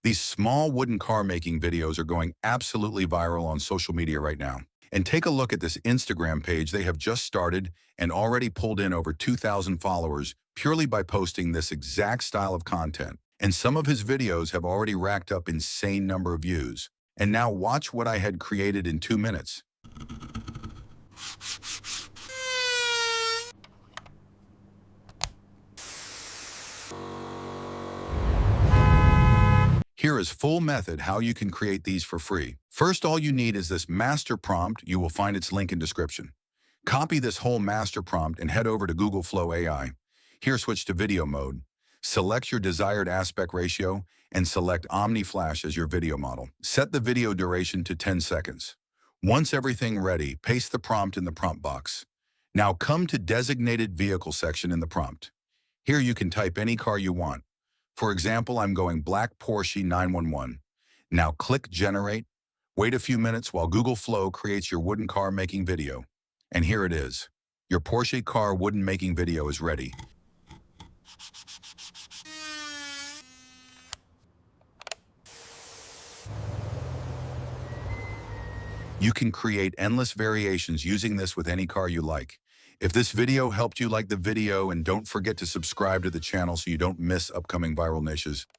These small wooden car making videos are going absolutely viral on social media right now. And take a look at this Instagram page they have just started and already pulled in over 2,000 followers purely by posting this exact style of content. And some of his videos have already racked up insane number of views. And now watch what I had created in 2 minutes. Here is full method how you can create these for free. First, all you need is this master prompt. You will find its link in description. Copy this whole master prompt and head over to Google Flow AI. Here, switch to video mode. Select your desired aspect ratio and select Omni Flash as your video model. Set the video duration to 10 seconds. Once everything ready, paste the prompt in the prompt box. Now come to designated vehicle section in the prompt. Here you can type any car you want. For example, I'm going black Porsche 911. Now click Generate. Wait a few minutes while Google Flow creates your wooden car making video. And here it is. Your Porsche car wooden making video is ready. You can create endless variations using this with any car you like. If this video helped you, like the video and don't forget to subscribe to the channel so you don't miss upcoming viral niches.